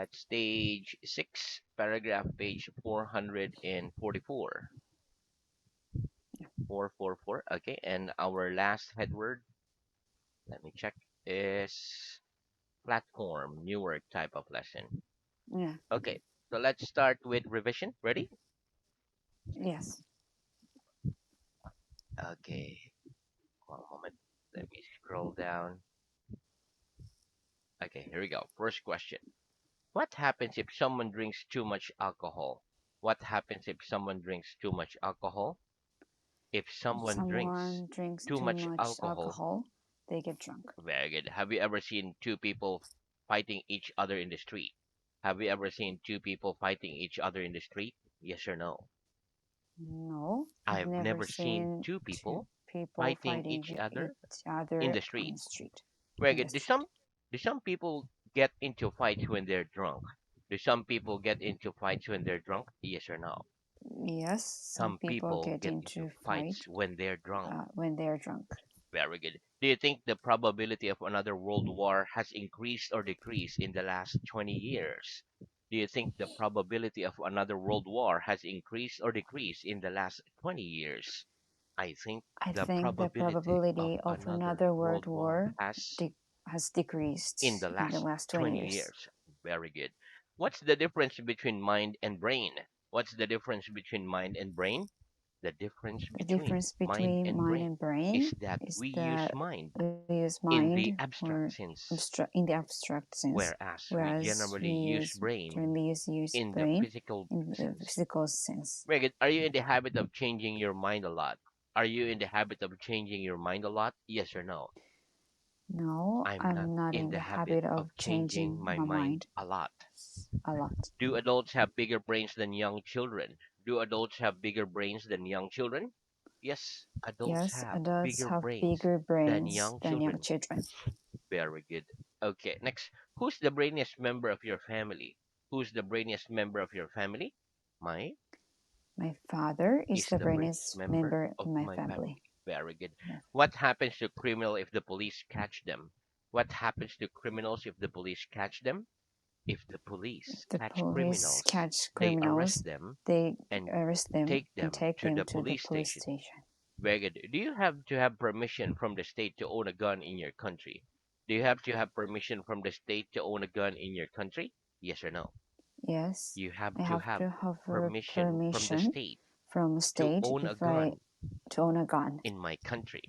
at stage 6, paragraph page 444. 444. Okay, and our last head word, let me check, is platform, newer type of lesson. Yeah. Okay, so let's start with revision. Ready? Yes. Okay, one moment. Let me scroll down. Okay, here we go. First question. What happens if someone drinks too much alcohol? What happens if someone drinks too much alcohol? If If someone drinks someone drinks too too much much alcohol, alcohol, they get drunk. very good. Have you ever seen two people fighting each other in the street? Have you ever seen two people fighting each other in the street? Yes or no? No, I've I've never never seen seen two two people people fighting fighting each each other in other the on street. the street. Very In the good. street. Do some people get into fights when they're drunk? Do some people get into fights when they're drunk? Yes or no? Yes, some Some people people get get into into fights fight when they're drunk. when they're drunk. Very good. Do you think the probability of another world war has increased or decreased in the last 20 years? Do you think the probability of another world war has increased or decreased in the last 20 years? I think I the think the probability of probability of another another world world war war has in decreased the in the last last 20 20 years. years. Very good. What's the difference between mind and brain? What's the difference between mind and brain? The difference The between difference mind between and mind brain and is brain that is we use that mind we use in mind the abstract or sense, in the abstract sense, whereas we whereas generally we use brain generally use in the brain physical in the sense. physical sense. Megan, are you in the habit of changing your mind a lot? Are you in the habit of changing your mind a lot? Yes or no? No, I'm not I'm not in in the the habit habit of of changing changing my my mind mind a lot. a lot. Do adults have bigger brains than young children? Do adults have bigger brains than young children? Yes, adults Yes, have adults bigger have brains bigger than brains young than young children. children. Very good. Okay, next. Who's the brainiest member of your family? Who's the brainiest member of your family? My My father is is the the brainiest brainiest member member of in my my family. family. Very good. My- What happens to criminal if the police catch them? What happens to criminals if the police catch them? If the If police the catch police criminals, catch they criminals, arrest them they and arrest them take and them take to them the to the police police station. station. Very good. Do you have to have permission from the state to own a gun in your country? Do you have to have permission from the state to own a gun in your country? Yes or no? Yes, You have I to have have to have a permission from the permission state from a to state own a if I gun to own a gun in my country.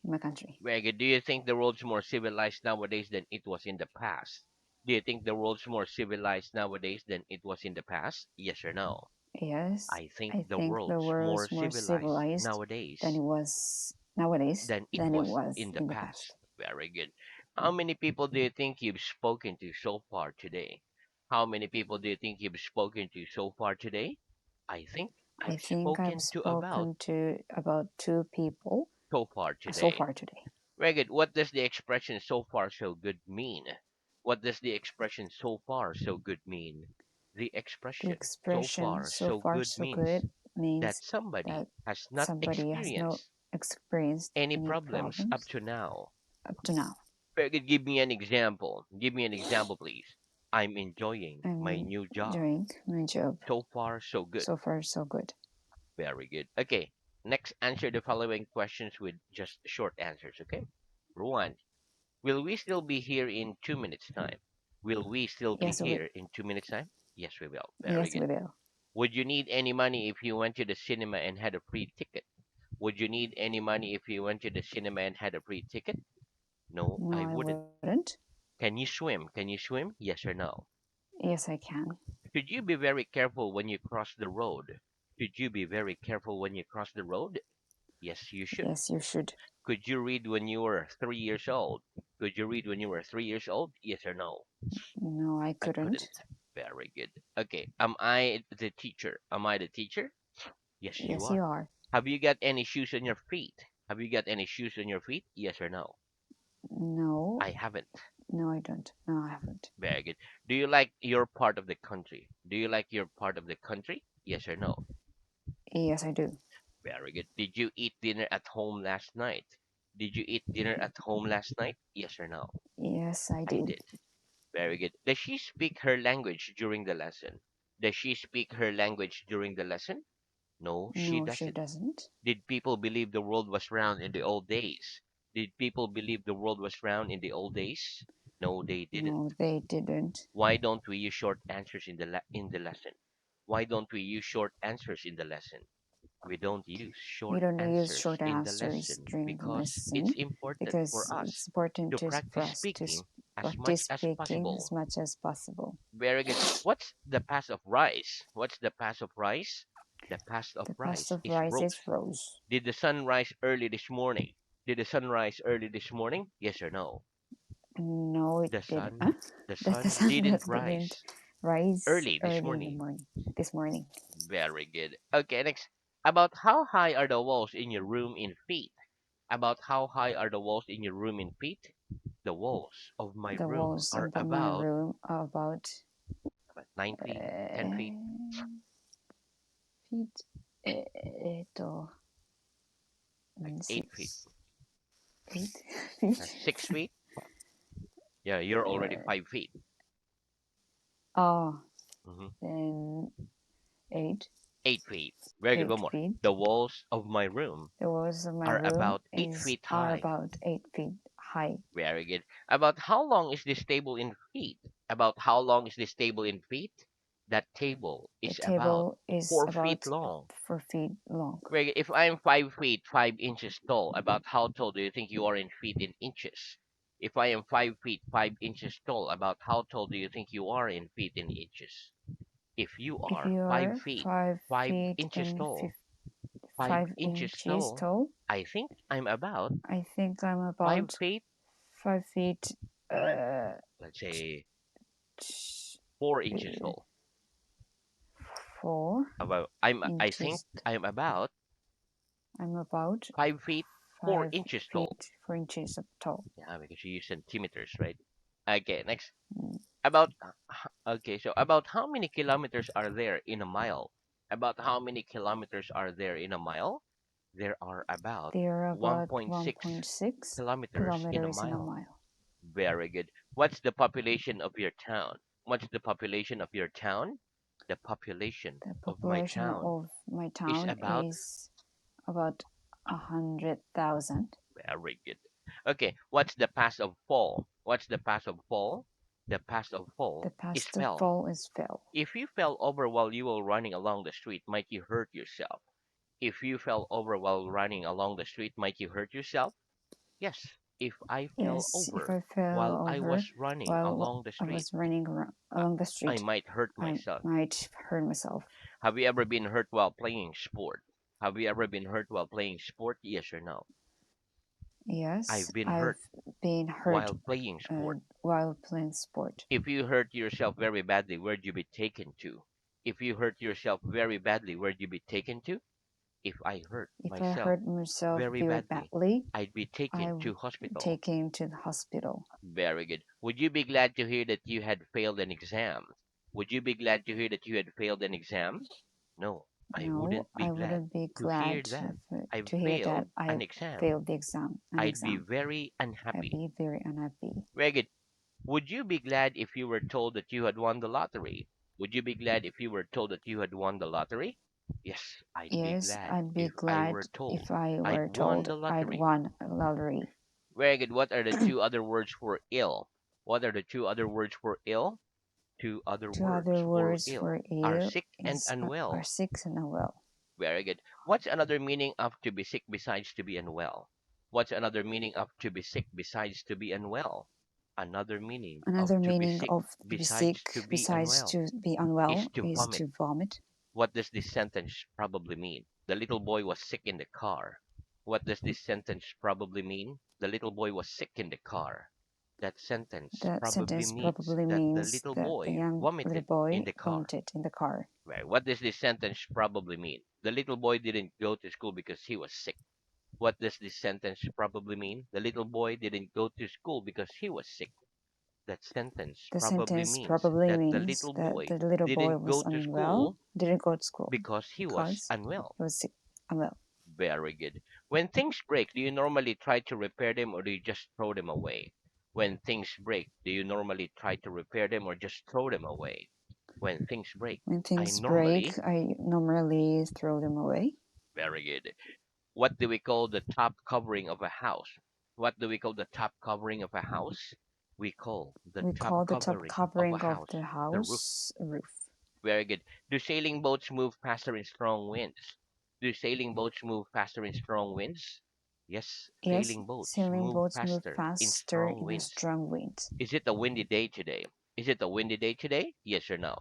in my country. Very good. Do you think the world's more civilized nowadays than it was in the past? Do you think the world's more civilized nowadays than it was in the past? Yes or no? Yes, I think I the think the world's world more is more civilized civilized than nowadays it was nowadays than it than it was was in the in the past. past. Very good. How many people do you think you've spoken to so far today? How many people do you think you've spoken to so far today? I think I I've think I've spoken to about spoken to about two people so far so today. far today. Very good. What does the expression so far so good mean? What does the expression so far so good mean? The The expression so expression far so so far good so means good means that somebody that has not somebody has not experienced experienced any any problems up problems to now. up to now. Very good. Give me an example. Give me an example, please. I'm enjoying my I'm new job. enjoying my job So far, so good. so far so good. Very good. Okay. Next, answer the following questions with just short answers. Okay. Number one. Will we still be here in 2 minutes' time? Will we still be Yes, here in 2 minutes' time? Yes, we will. Very yes good. we will. Would you need any money if you went to the cinema and had a free ticket? Would you need any money if you went to the cinema and had a free ticket? No, No, I I wouldn't. wouldn't. Can you swim? Can you swim? Yes or no? Yes, I can. Should you be very careful when you cross the road? Should you be very careful when you cross the road? Yes, you should. Yes, you should. Could you read when you were 3 years old? Could you read when you were 3 years old? Yes or no? No, I I couldn't. couldn't. Very good. Okay. Am I the teacher? Am I the teacher? Yes, you Yes, are. you are. Have you got any shoes on your feet? Have you got any shoes on your feet? Yes or no? No, I haven't. no, I don't. No, I haven't. Very good. Do you like your part of the country? Do you like your part of the country? Yes or no? Yes, I do. Very good. Did you eat dinner at home last night? Did you eat dinner at home last night? Yes or no? Yes, I I did. did. Very good. Does she speak her language during the lesson? Does she speak her language during the lesson? No, she No, she doesn't. doesn't. Did people believe the world was round in the old days? Did people believe the world was round in the old days? No, they didn't. No, they didn't. Why don't we use short answers in the lesson? Why don't we use short answers in the lesson? We don't use We short don't use answers short in the answers lesson during the because it's lesson important because for us it's important to to, for practice us to speaking as much practice as speaking as possible. much as possible. Very good. What's the past of rice? What's the past of rice? The past of The past rice of is rice is rose. rose. Did the sun rise early this morning? Did the sun rise early this morning? Yes or no? No, it The didn't. sun, Huh? the That the sun sun didn't that didn't rise rise early this early in the morning. morning. This morning, Very good. Okay, next. About how high are the walls in your room in feet? About how high are the walls in your room in feet? The walls of my the room walls are of my about room are about about 9 feet, 10 feet, feet. 8 feet, 6 8 feet. 6 feet. Yeah, you're already Uh, 5 feet. oh, hmm then eight 8 feet. Very good. One eight more. feet. The walls of my room The walls of my are room about eight is feet are high. about 8 feet high. Very good. About how long is this table in feet? About how long is this table in feet? That table The is about table is 4 feet about long. 4 feet long. Very good. If I'm 5 feet 5 inches tall, about how tall do you think you are in feet in inches? If I am 5 feet 5 inches tall, about how tall do you think you are in feet in inches? If you If are you five are feet five five feet inches and tall, 5 5 inches inches tall, tall, I think I'm about I think I'm five about feet, 5 feet. let's say t- 4 inches tall. About I think inches. I'm about I'm about 5 feet four five inches tall. feet 4 inches tall. Yeah, because you use centimeters, right? Okay, next. Mm. About okay, so about how many kilometers are there in a mile? About how many kilometers are there in a mile? There are about They are about 1.6 1.6 kilometers in a kilometers in a mile. mile. Very good. What's the population of your town? What's the population of your town? The population The of my population town of my is town about is about 100,000. very good. Okay, what's the past of fall? What's the past of fall? The past of The fall is past of fell. fall is fell. If you fell over while you were running along the street, might you hurt yourself? If you fell over while running along the street, might you hurt yourself? Yes. If I fell Yes, if over I fell while I over was running while along the I street, was running I, along the I street, might hurt I myself. might hurt myself. Have you ever been hurt while playing sport? Have you ever been hurt while playing sport? Yes or no? Yes, I've been I've hurt been hurt while playing sport. while playing sport. If you hurt yourself very badly, where'd you be taken to? If you hurt yourself very badly, where'd you be taken to? If I hurt If I myself hurt myself very very badly, badly, I'd be I taken would to hospital. take him to the hospital. Very good. Would you be glad to hear that you had failed an exam? Would you be glad to hear that you had failed an exam? No, I No, wouldn't be I glad wouldn't be to hear glad that I to hear that failed I an exam. failed the exam. An I'd be exam. very I'd unhappy. be very unhappy. Very good. Would you be glad if you were told that you had won the lottery? Would you be glad if you were told that you had won the lottery? Yes, I'd be Yes, glad I'd be if I glad were told if I I'd were won told the I'd lottery. won a lottery. Very good. What are the two other words for ill? What are the two other words for ill? Two other Two words other for words ill for are ill sick and is are unwell. sick and unwell. Very good. What's another meaning of to be sick besides to be unwell? What's another meaning of to be sick besides to be unwell? Another meaning of Another to be meaning sick of to be besides to sick be besides unwell to be is unwell to is vomit. to vomit. What does this sentence probably mean? The little boy was sick in the car. What does this sentence probably mean? The little boy was sick in the car. That sentence That probably sentence means probably that the means little that the boy young little vomited in boy the car. vomited in the car. Right. What does this sentence probably mean? The little boy didn't go to school because he was sick. What does this sentence probably mean? The little boy didn't go to school because he was sick. That sentence The probably sentence means probably that the means little that boy the little boy didn't go was to unwell, school didn't go to school because he was because unwell. he was sick, unwell. Very good. When things break, do you normally try to repair them or do you just throw them away? When things break, do you normally try to repair them or just throw them away? When things break, When I things break, normally, I normally throw them away. very good. What do we call the top covering of a house? What do we call the top covering of a house? We call the We top call the top covering of a covering of house the the roof. house a roof. Very good. Do sailing boats move faster in strong winds? Do sailing boats move faster in strong winds? Yes, Yes, sailing boats sailing move boats move faster in faster strong in a winds. strong wind. Is it a windy day today? Is it a windy day today? Yes or no?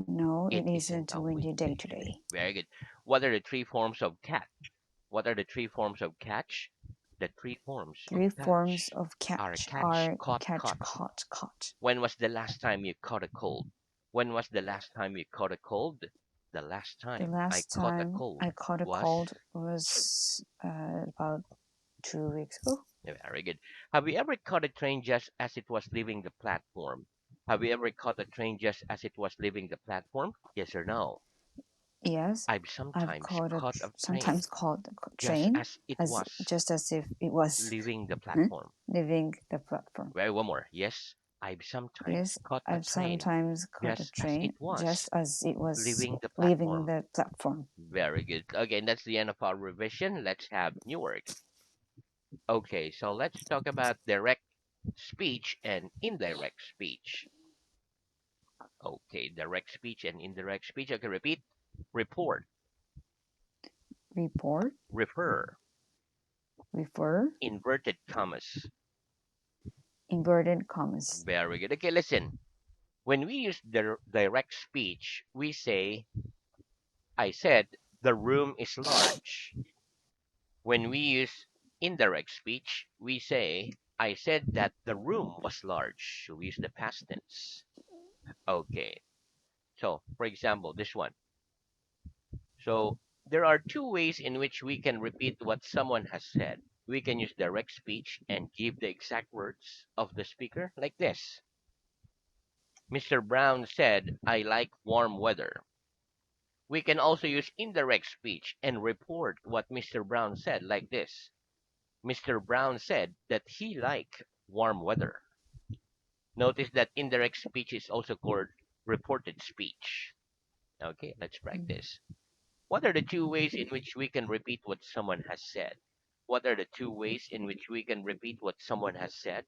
No, It it isn't isn't a a windy windy day day today. today. Very good. What are the three forms of cat? What are the three forms of catch? The three forms of Three forms catch of are catch catch, are caught, catch, caught. caught, caught. When was the last time you caught a cold? When was the last time you caught a cold? The last The time I last caught a time cold I caught a was cold was about 2 weeks ago. very good. Have you ever caught a train just as it was leaving the platform? Have you ever caught a train just as it was leaving the platform? Yes or no? Yes, I've I've sometimes caught caught a train sometimes caught a just train as it as was just as if it was leaving the platform. leaving the platform. Very one more. Yes, I've sometimes Yes, caught a I've train sometimes caught a just as train it was just as it was leaving the leaving platform. the platform. Very good. Okay, that's the end of our revision. Let's have new words. Okay, so let's talk about direct speech and indirect speech. Okay, direct speech and indirect speech. Okay, repeat. Report, Report, refer, refer, inverted commas. inverted commas. Very good. Okay, listen. When we use direct speech, we say, I said, the room is large. When we use indirect speech, we say, I said that the room was large. So we use the past tense. Okay. So, for example, this one. So, there are two ways in which we can repeat what someone has said. We can use direct speech and give the exact words of the speaker, like this. Mr. Brown said, I like warm weather. We can also use indirect speech and report what Mr. Brown said, like this. Mr. Brown said that he liked warm weather. Notice that indirect speech is also called reported speech. Okay, let's Mm. practice. What are the two ways in which we can repeat what someone has said? What are the two ways in which we can repeat what someone has said?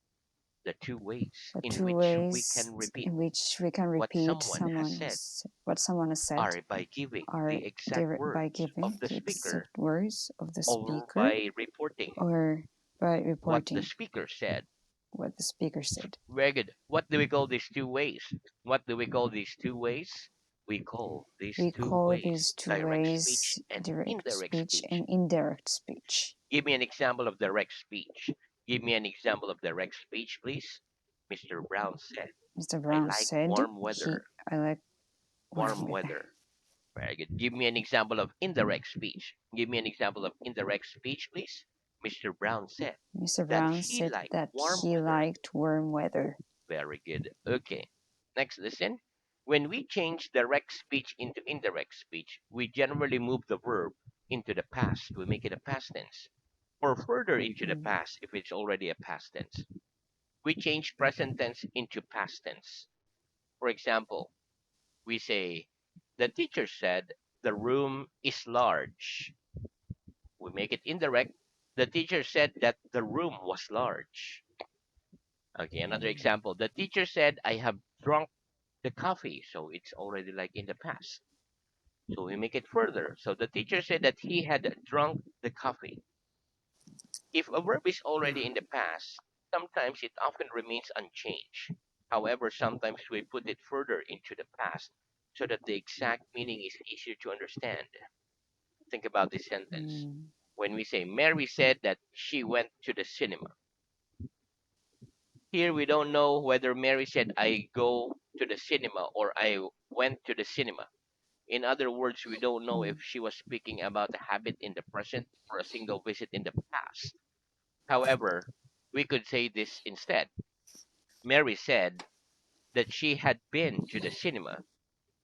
The two ways The in two which we ways can repeat in which we can what repeat someone has said what someone has said are by giving are the exact by words of giving the the exact speaker words of the or speaker by reporting or by what the reporting speaker said. what the speaker said. Very good. What do we call these two ways? What do we call these two ways? We call these We two call ways these two direct speech ways and direct indirect speech speech. and indirect speech. Give me an example of direct speech. Give me an example of direct speech, please. Mr. Brown said, Mr. I Brown like said warm he weather. I like warm Warm weather. weather. Very good. Give me an example of indirect speech. Give me an example of indirect speech, please. Mr. Brown said Mr. that Brown he said liked that warm he weather. liked warm weather. Very good. Okay. Next, listen. When we change direct speech into indirect speech, we generally move the verb into the past. We make it a past tense. Or further into the Mm. past if it's already a past tense. We change present tense into past tense. For example, we say, the teacher said the room is large. We make it indirect. The teacher said that the room was large. Okay, another example. The teacher said, I have drunk the coffee. So it's already like in the past. So we make it further. So the teacher said that he had drunk the coffee. If a verb is already in the past, sometimes it often remains unchanged. However, sometimes we put it further into the past so that the exact meaning is easier to understand. Think about this sentence. Mm. When we say Mary said that she went to the cinema. Here we don't know whether Mary said I go to the cinema or I went to the cinema. In other words, we don't know if Mm. she was speaking about a habit in the present or a single visit in the past. However, we could say this instead. Mary said that she had been to the cinema.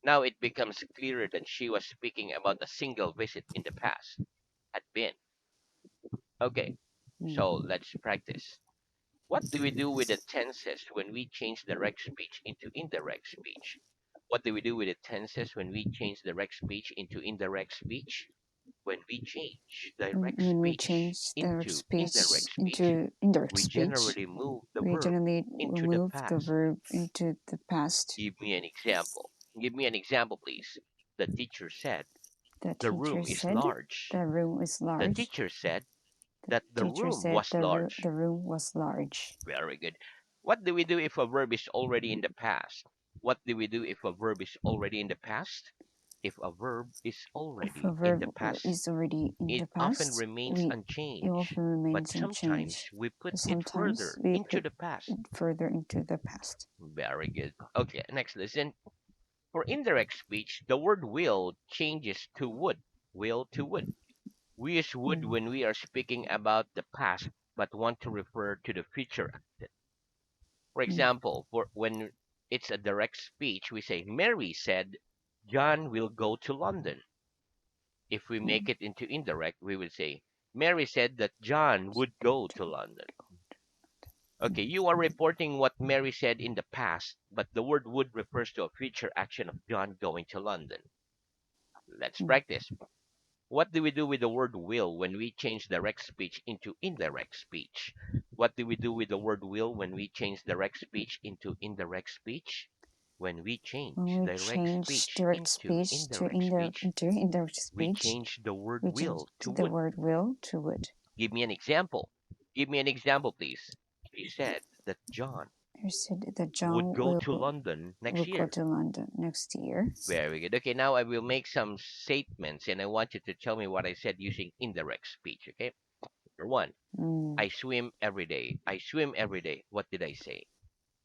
Now it becomes clearer that she was speaking about a single visit in the past. Had been. Okay, so Mm. let's practice. What do we do with the tenses when we change direct speech into indirect speech? What do we do with the tenses when we change direct speech into indirect speech? When we change direct When we speech change the into speech indirect speech, into indirect we speech, generally move the we verb generally into the move the past. verb into the past. Give me an example. Give me an example, please. The teacher said, The the teacher room is said large. the room is The large. teacher said The that the teacher room said was large. the room was large. Very good. What do we do if a verb is already in the past? What do we do if a verb is already in the past? If a verb is If a already in the verb past, is already in it the often past, remains we it unchanged, often but remains sometimes unchanged. we put But it sometimes further we into put the past. it further into the past. Very good. Okay, next listen. For indirect speech, the word will changes to would. Will to would. We use would Mm. when we are speaking about the past but want to refer to the future. For Mm. example, for when it's a direct speech, we say Mary said John will go to London. If we make Mm. it into indirect, we would say Mary said that John would go to London. Okay, Mm. you are reporting what Mary said in the past, but the word would refers to a future action of John going to London. Let's Mm. practice. What do we do with the word will when we change direct speech into indirect speech? What do we do with the word will when we change direct speech into indirect speech? When we When change we direct change speech direct into speech to indirect speech, indirect we speech, change the word we change will to the would. word will to would. Give me an example. Give me an example, please. She said that John You said that would John go to London next will go year. to London next year. Very good. Okay, now I will make some statements and I want you to tell me what I said using indirect speech, okay? Number one, Mm. I swim every day. I swim every day. What did I say?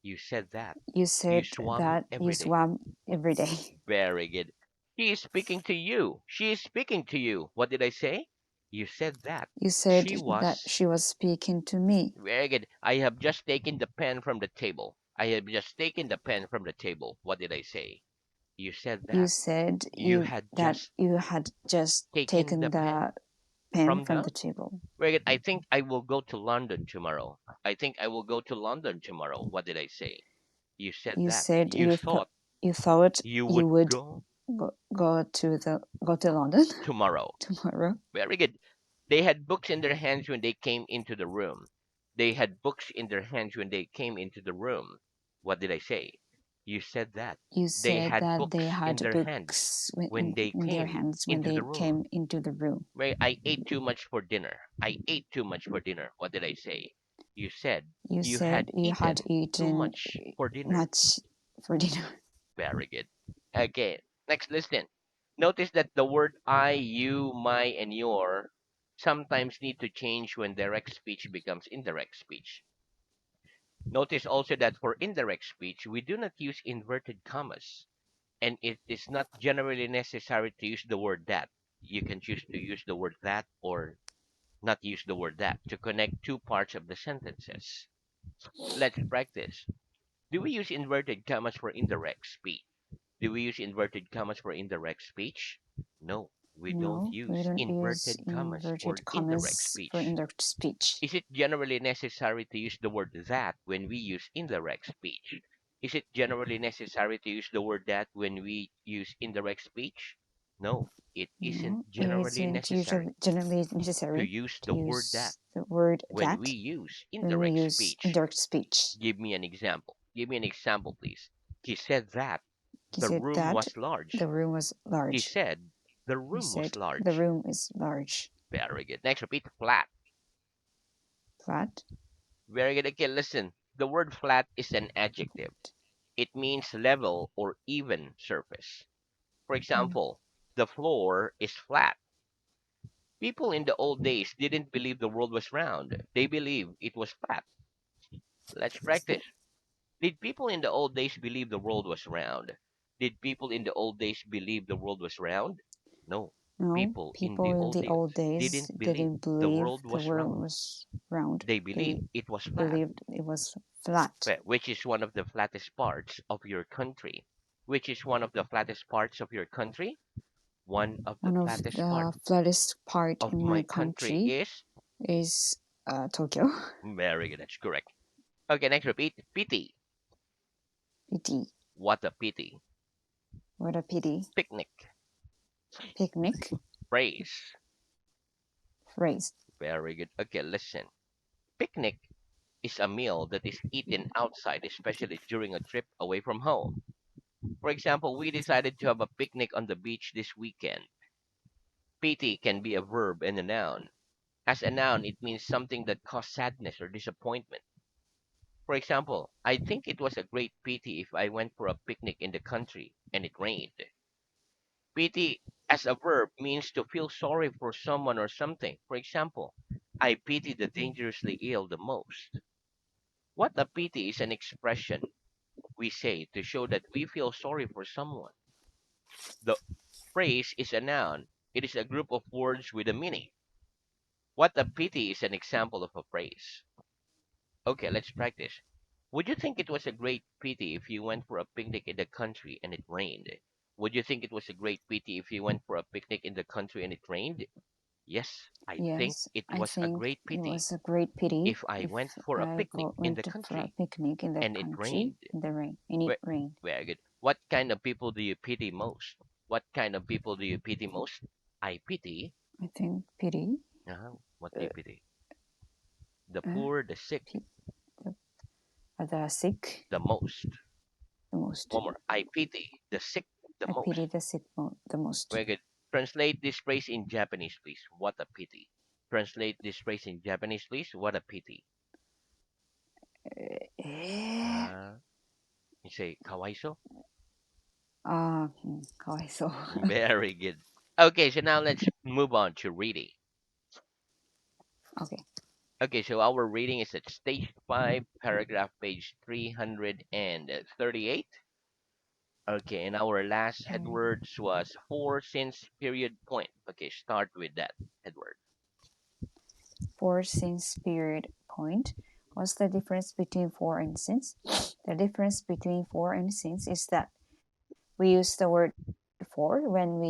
You said that. You You said swam that you every day. swam every day. Very good. She is speaking to you. She is speaking to you. What did I say? You said that. You She said that was. she was speaking to me. Very good. I have just taken the pen from the table. I have just taken the pen from the table. What did I say? You said You that. said You had that just you had just taken the taken pen the pen from from the. the table. Very good. I think I will go to London tomorrow. I think I will go to London tomorrow. What did I say? You said You that. said You thought you thought you you would would go go to London tomorrow. tomorrow. Very good. They had books in their hands when they came into the room. They had books in their hands when they came into the room. What did I say? You said that. You They said had that they books in had their hands books when they in their came hands when into the they room. came into the room. Where I ate too much for dinner. I ate too much for dinner. What did I say? You said You you said had you had eaten too eaten much for dinner. much for dinner. Very good. Okay, next listen. Notice that the word I, you, my, and your sometimes need to change when direct speech becomes indirect speech. Notice also that for indirect speech, we do not use inverted commas, and it is not generally necessary to use the word that. You can choose to use the word that or not use the word that to connect two parts of the sentences. Let's practice. Do we use inverted commas for indirect speech? Do we use inverted commas for indirect speech? No, we don't No, we use don't use inverted commas for inverted indirect commas for speech. indirect speech. Is it generally necessary to use the word that when we use indirect speech? Is it generally necessary to use the word that when we use indirect speech? No, it No, isn't it generally isn't necessary generally to necessary use to the word that use the word when we that use when we indirect use speech. indirect speech. Give me an example. Give me an example, please. He said that He the said room that was large. the room was He large. said the He room was said the large. room is large. Very good. Next, repeat flat. Flat. Very good. Okay, listen. The word flat is an adjective. It means level or even surface. For Mm. example, the floor is flat. People in the old days didn't believe the world was round. They believed it was flat. Let's practice. Did people in the old days believe the world was round? Did people in the old days believe the world was round? No. No, People in people the in old the days old days didn't believe didn't the believe world the was world round. was round. They They believed it was flat, believed it was flat. which is one of the flattest parts of your country. Which is one of the flattest parts of your country? One of the One of flattest part the flattest part of in my my country country is is Tokyo. very good. That's correct. Okay, next repeat. Pity. Pity. What a pity. What a pity. Picnic. Picnic. Praise. Phrase. Very good. Okay, listen. Picnic is a meal that is eaten outside, especially during a trip away from home. For example, we decided to have a picnic on the beach this weekend. Pity can be a verb and a noun. As a noun, it means something that caused sadness or disappointment. For example, I think it was a great pity if I went for a picnic in the country and it rained. Pity as a verb means to feel sorry for someone or something. For example, I pity the dangerously ill the most. What a pity is an expression we say to show that we feel sorry for someone. The phrase is a noun. It is a group of words with a meaning. What a pity is an example of a phrase. Okay, let's practice. Would you think it was a great pity if you went for a picnic in the country and it rained? Would you think it was a great pity if you went for a picnic in the country and it rained? Yes, I think Yes, it I was a think great it pity was a great pity if I if went for a I picnic in the for a country picnic in the and it country rained. in the rain, and it Ve- rained. Very good. What kind of people do you pity most? What kind of people do you pity most? I pity. I think pity. What do Uh, you pity? The uh, poor, the sick, pe- the sick the most. the most. One more. I pity the sick the I pity most. the sick the most. Very good. Translate this phrase in Japanese, please. What a pity. Translate this phrase in Japanese, please. What a pity. Eh, Uh, you say kawaiso. How I saw. Very good. Okay, so now let's move on to reading. Okay. Okay, so our reading is at stage 5, paragraph page 338. Okay, and our last Very headwords was for, since, period, point. Okay, start with that headword. for since period point. What's the difference between for and since? The difference between for and since is that we use the word for when we